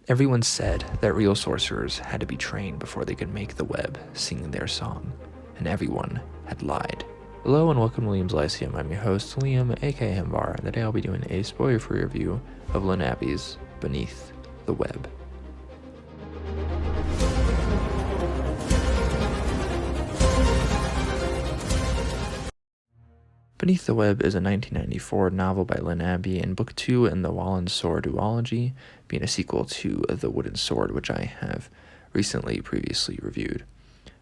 Everyone said that real sorcerers had to be trained before they could make the web sing their song, and everyone had lied. Hello and welcome to Liam's Lyceum. I'm your host, Liam, aka Himbar, and today I'll be doing a spoiler-free review of Lynn Abbey's Beneath the Web. Beneath the Web is a 1994 novel by Lynn Abbey, and book 2 in the Walensor duology, being a sequel to The Wooden Sword, which I have previously reviewed.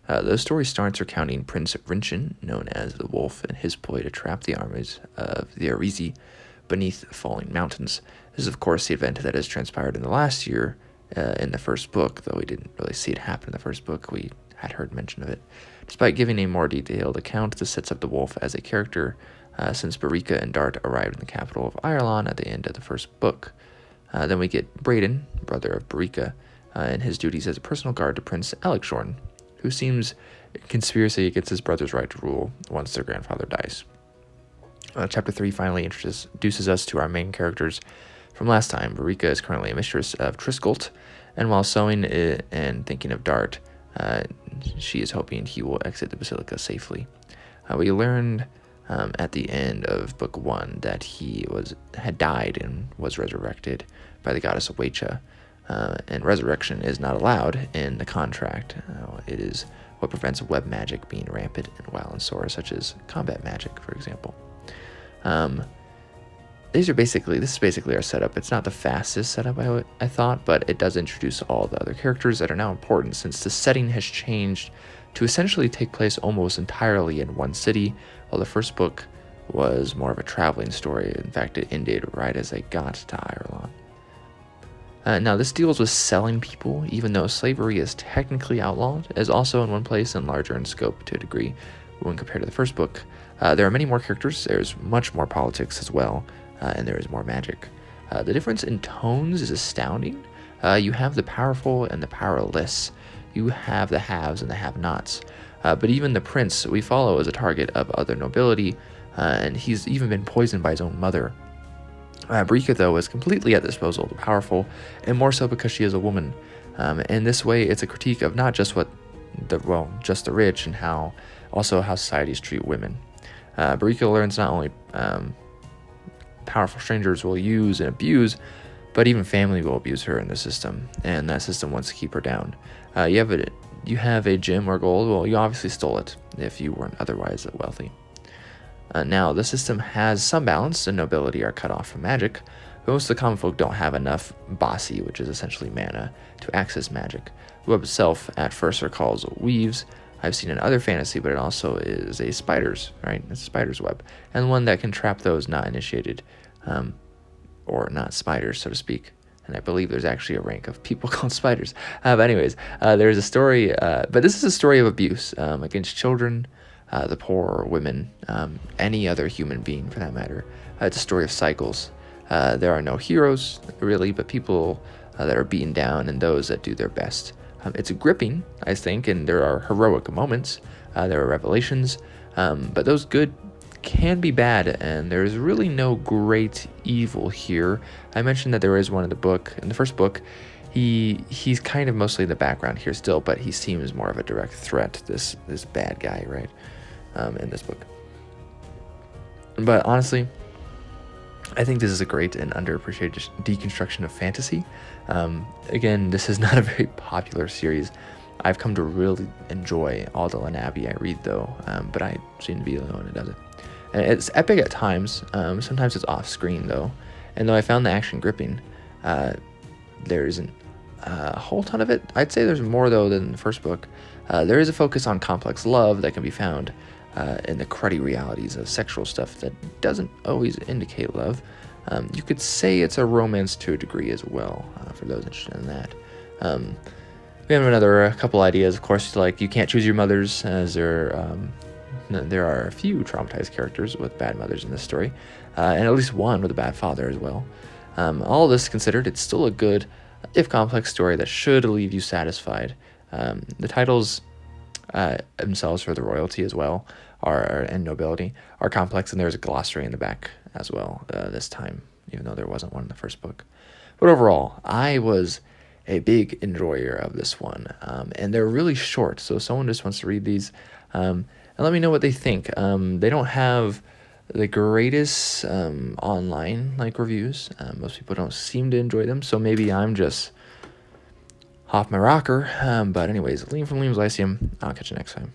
The story starts recounting Prince Rinchen, known as the Wolf, and his ploy to trap the armies of the Arizi beneath falling mountains. This is, of course, the event that has transpired in the last year in the first book, though we didn't really see it happen in the first book. We had heard mention of it. Despite giving a more detailed account, this sets up the Wolf as a character since Barika and Dart arrived in the capital of Ireland at the end of the first book. Then we get Braden, brother of Barika, and his duties as a personal guard to Prince Alexshorn, who seems in conspiracy against his brother's right to rule once their grandfather dies. Chapter 3 finally introduces us to our main characters from last time. Barika is currently a mistress of Triscolt, and while sewing and thinking of Dart, she is hoping he will exit the Basilica safely. We learned at the end of Book 1 that he had died and was resurrected by the goddess Wecha, and resurrection is not allowed in the contract. It is what prevents web magic being rampant in Walensor, such as combat magic, for example. This is basically our setup. It's not the fastest setup I thought, but it does introduce all the other characters that are now important since the setting has changed to essentially take place almost entirely in one city, while the first book was more of a traveling story. In fact, it ended right as they got to Ireland. Now, this deals with selling people, even though slavery is technically outlawed, is also in one place and larger in scope to a degree when compared to the first book. There are many more characters, there's much more politics as well, and there is more magic. The difference in tones is astounding. You have the powerful and the powerless. You have the haves and the have-nots. But even the prince we follow is a target of other nobility, and he's even been poisoned by his own mother. Barika, though, is completely at the disposal of the powerful, and more so because she is a woman. In this way, it's a critique of not just just the rich, and how societies treat women. Barika learns not only powerful strangers will use and abuse, but even family will abuse her in the system, and that system wants to keep her down. You have a gem or gold, well, you obviously stole it if you weren't otherwise wealthy. Now, the system has some balance, and nobility are cut off from magic, but most of the common folk don't have enough bossy, which is essentially mana, to access magic. The web itself at first recalls weaves I've seen in other fantasy, but it also is a spider's, right? It's a spider's web, and one that can trap those not initiated, or not spiders, so to speak. And I believe there's actually a rank of people called spiders. But anyways, there's a story, but this is a story of abuse against children, the poor, women, any other human being for that matter. It's a story of cycles. There are no heroes, really, but people that are beaten down and those that do their best. It's gripping, I think, and there are heroic moments. There are revelations, but those good can be bad, and there's really no great evil here. I mentioned that there is one in the first book. He's kind of mostly in the background here still, but he seems more of a direct threat, this bad guy, right, in this book. But honestly, I think this is a great and underappreciated deconstruction of fantasy. Again, this is not a very popular series. I've come to really enjoy all the Lynn Abbey I read, though, but I seem to be the only one who does it. And it's epic at times. Sometimes it's off-screen, though. And though I found the action gripping, there isn't a whole ton of it. I'd say there's more, though, than the first book. There is a focus on complex love that can be found in the cruddy realities of sexual stuff that doesn't always indicate love. You could say it's a romance to a degree as well, for those interested in that. We have a couple ideas, of course, like you can't choose your mothers, as there are a few traumatized characters with bad mothers in this story, and at least one with a bad father as well. All this considered, it's still a good, if complex, story that should leave you satisfied. The titles themselves for the royalty as well and nobility are complex, and there's a glossary in the back as well this time, even though there wasn't one in the first book. But overall, I was a big enjoyer of this one. And they're really short, so if someone just wants to read these, and let me know what they think. They don't have the greatest online like reviews. Most people don't seem to enjoy them, so maybe I'm just off my rocker. But anyways, Liam from Liam's Lyceum. I'll catch you next time.